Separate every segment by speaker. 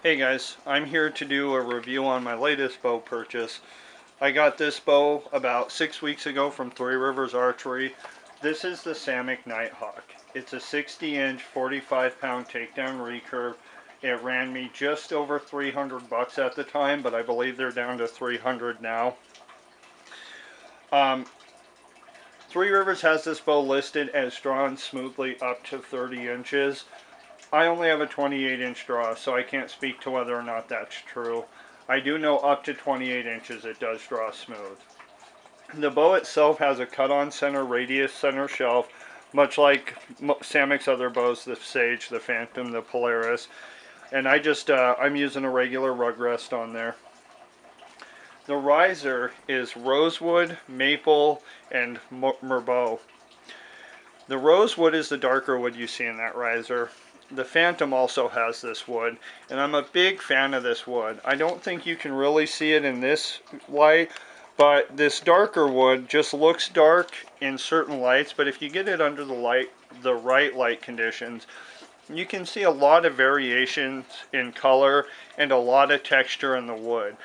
Speaker 1: Hey guys, I'm here to do a review on my latest bow purchase. I got this bow about 6 weeks ago from Three Rivers Archery. This is the Samick Nighthawk. It's a 60-inch, 45-pound takedown recurve. It ran me just over 300 bucks at the time, but I believe they're down to 300 now. Um, Three Rivers has this bow listed as drawn smoothly up to 30 inches. I only have a 28-inch draw, so I can't speak to whether or not that's true. I do know up to 28 inches it does draw smooth. The bow itself has a cut-on center radius center shelf, much like Samick's other bows, the Sage, the Phantom, the Polaris. And I'm using a regular rug rest on there. The riser is rosewood, maple, and merbau. The rosewood is the darker wood you see in that riser. The Phantom also has this wood, and I'm a big fan of this wood. I don't think you can really see it in this light, but this darker wood just looks dark in certain lights, but if you get it under the right light conditions, you can see a lot of variations in color and a lot of texture in the wood.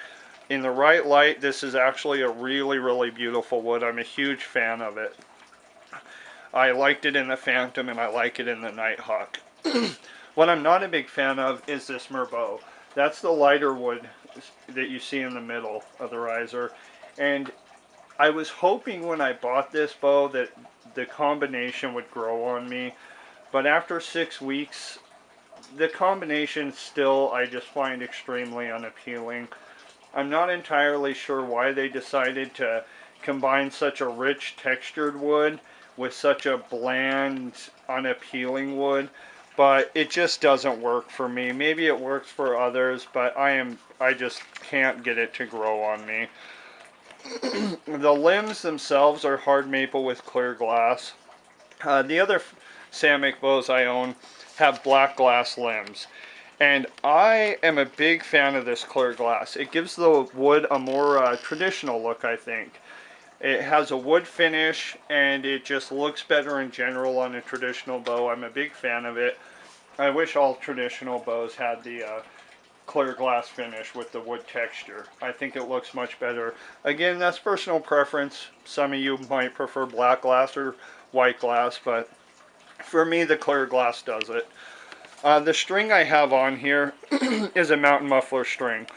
Speaker 1: In the right light, this is actually a really, really beautiful wood. I'm a huge fan of it. I liked it in the Phantom and I like it in the Nighthawk. What I'm not a big fan of is this merbau. That's the lighter wood that you see in the middle of the riser. And I was hoping when I bought this bow that the combination would grow on me. But after 6 weeks, the combination still I just find extremely unappealing. I'm not entirely sure why they decided to combine such a rich textured wood with such a bland, unappealing wood, but it just doesn't work for me. Maybe it works for others, but I just can't get it to grow on me. The limbs themselves are hard maple with clear glass. The other Samick bows I own have black glass limbs. And I am a big fan of this clear glass. It gives the wood a more traditional look, I think. It has a wood finish, and it just looks better in general on a traditional bow. I'm a big fan of it. I wish all traditional bows had the clear glass finish with the wood texture. I think it looks much better. Again, that's personal preference. Some of you might prefer black glass or white glass, but for me, the clear glass does it. The string I have on here is a mountain muffler string.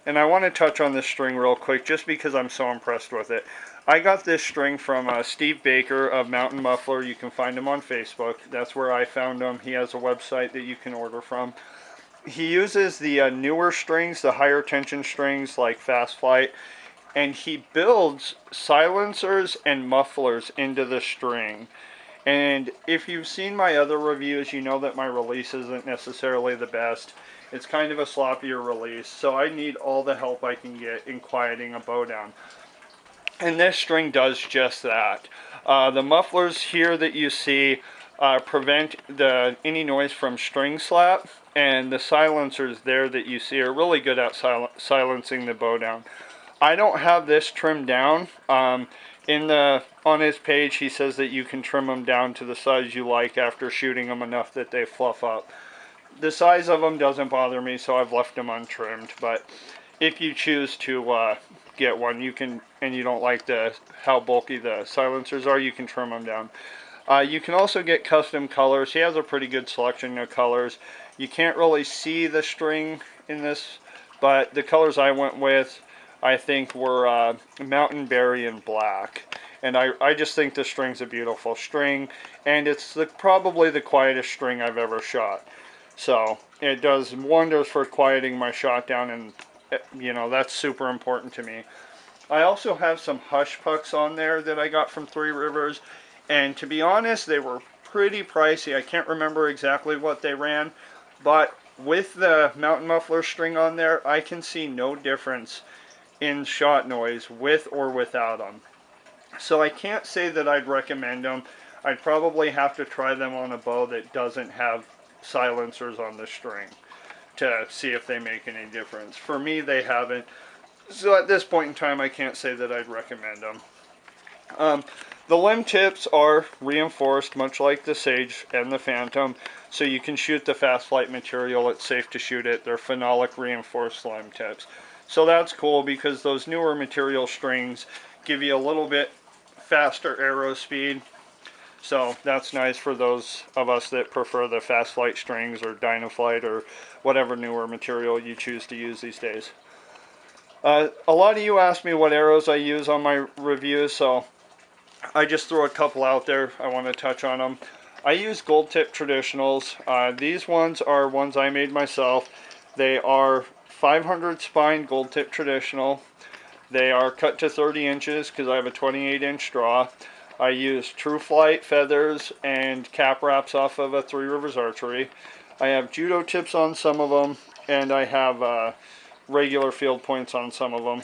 Speaker 1: And I want to touch on this string real quick just because I'm so impressed with it. I got this string from Steve Baker of Mountain Muffler. You can find him on Facebook. That's where I found him. He has a website that you can order from. He uses the newer strings, the higher tension strings like Fast Flight, and he builds silencers and mufflers into the string. And if you've seen my other reviews, you know that my release isn't necessarily the best. It's kind of a sloppier release, so I need all the help I can get in quieting a bow down. And this string does just that. The mufflers here that you see prevent any noise from string slap, and the silencers there that you see are really good at silencing the bow down. I don't have this trimmed down. On his page, he says that you can trim them down to the size you like after shooting them enough that they fluff up. The size of them doesn't bother me, so I've left them untrimmed. But if you choose to get one, you can, and you don't like how bulky the silencers are, you can trim them down. You can also get custom colors. He has a pretty good selection of colors. You can't really see the string in this, but the colors I went with, I think, were Mountain Berry and Black. And I just think the string's a beautiful string, and it's probably the quietest string I've ever shot. So it does wonders for quieting my shot down, and that's super important to me. I also have some hush pucks on there that I got from Three Rivers, and to be honest, they were pretty pricey. I can't remember exactly what they ran, but with the mountain muffler string on there, I can see no difference in shot noise with or without them. So I can't say that I'd recommend them. I'd probably have to try them on a bow that doesn't have silencers on the string to see if they make any difference. For me, they haven't. So at this point in time, I can't say that I'd recommend them. The limb tips are reinforced, much like the Sage and the Phantom. so you can shoot the fast flight material. It's safe to shoot it. They're phenolic reinforced slime tips. So that's cool because those newer material strings give you a little bit faster arrow speed. So that's nice for those of us that prefer the fast flight strings or Dynaflight or whatever newer material you choose to use these days. A lot of you ask me what arrows I use on my reviews, so I just throw a couple out there. I want to touch on them. I use gold tip traditionals. These ones are ones I made myself. They are 500 spine gold tip traditional. They are cut to 30 inches because I have a 28-inch straw. I use True Flight feathers and cap wraps off of a Three Rivers Archery. I have judo tips on some of them, and I have regular field points on some of them.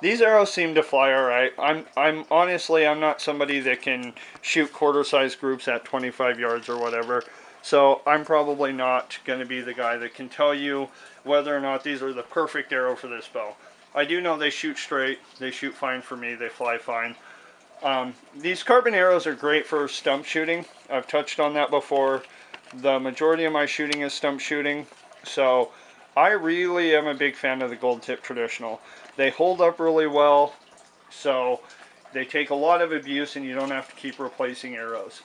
Speaker 1: These arrows seem to fly alright. I'm honestly, I'm not somebody that can shoot quarter-size groups at 25 yards or whatever. So I'm probably not going to be the guy that can tell you whether or not these are the perfect arrow for this bow. I do know they shoot straight. They shoot fine for me. They fly fine. These carbon arrows are great for stump shooting. I've touched on that before. The majority of my shooting is stump shooting. So I really am a big fan of the gold tip traditional. They hold up really well, so they take a lot of abuse and you don't have to keep replacing arrows.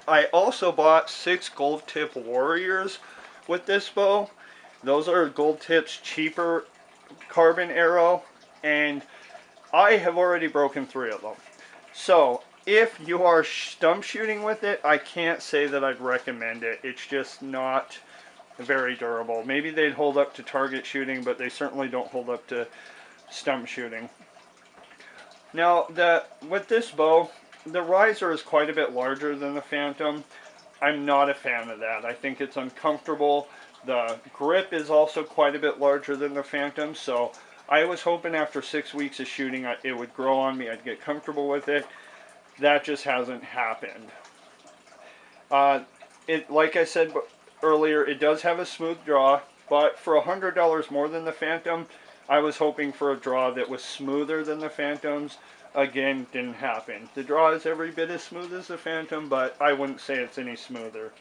Speaker 1: I also bought 6 gold tip warriors with this bow. Those are gold tips cheaper carbon arrow, and I have already broken 3 of them. So if you are stump shooting with it, I can't say that I'd recommend it. It's just not very durable. Maybe they'd hold up to target shooting, but they certainly don't hold up to stump shooting. Now, with this bow, the riser is quite a bit larger than the Phantom. I'm not a fan of that. I think it's uncomfortable. The grip is also quite a bit larger than the Phantom, so I was hoping after 6 weeks of shooting it would grow on me. I'd get comfortable with it. That just hasn't happened. Like I said earlier, it does have a smooth draw, but for $100 more than the Phantom, I was hoping for a draw that was smoother than the Phantom's. Again, didn't happen. The draw is every bit as smooth as the Phantom, but I wouldn't say it's any smoother.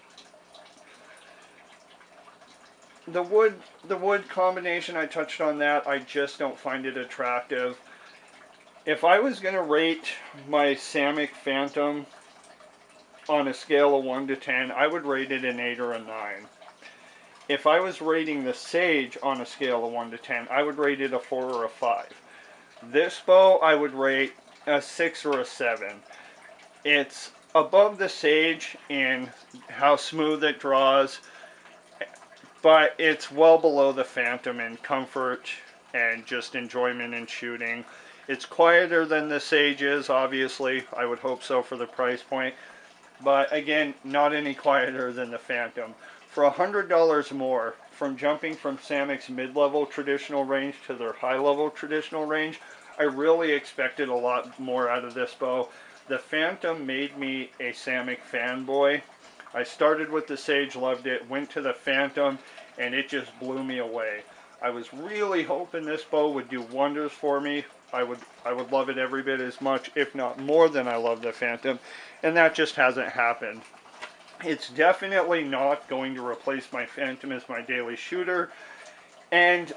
Speaker 1: The wood combination, I touched on that. I just don't find it attractive. If I was going to rate my Samick Phantom on a scale of 1 to 10, I would rate it an 8 or a 9. If I was rating the Sage on a scale of 1 to 10, I would rate it a 4 or a 5. This bow, I would rate a 6 or a 7. It's above the Sage in how smooth it draws, but it's well below the Phantom in comfort and just enjoyment in shooting. It's quieter than the Sage is, obviously. I would hope so for the price point. But again, not any quieter than the Phantom. For $100 more, from jumping from Samick's mid-level traditional range to their high-level traditional range, I really expected a lot more out of this bow. The Phantom made me a Samick fanboy. I started with the Sage, loved it, went to the Phantom, and it just blew me away. I was really hoping this bow would do wonders for me. I would love it every bit as much, if not more than I love the Phantom, and that just hasn't happened. It's definitely not going to replace my Phantom as my daily shooter, and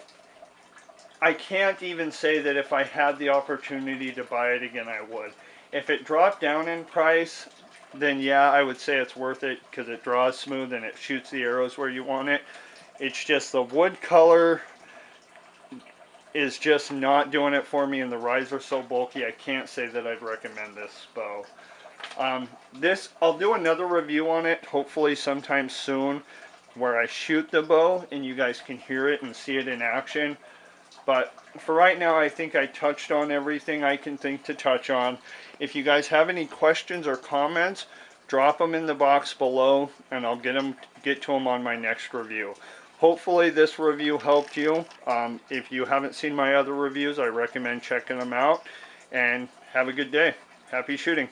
Speaker 1: I can't even say that if I had the opportunity to buy it again, I would. If it dropped down in price, then yeah, I would say it's worth it because it draws smooth and it shoots the arrows where you want it. It's just the wood color is just not doing it for me, and the riser's so bulky, I can't say that I'd recommend this bow. I'll do another review on it, hopefully sometime soon, where I shoot the bow and you guys can hear it and see it in action. But for right now, I think I touched on everything I can think to touch on. If you guys have any questions or comments, drop them in the box below, and I'll get to them on my next review. Hopefully this review helped you. If you haven't seen my other reviews, I recommend checking them out. And have a good day. Happy shooting.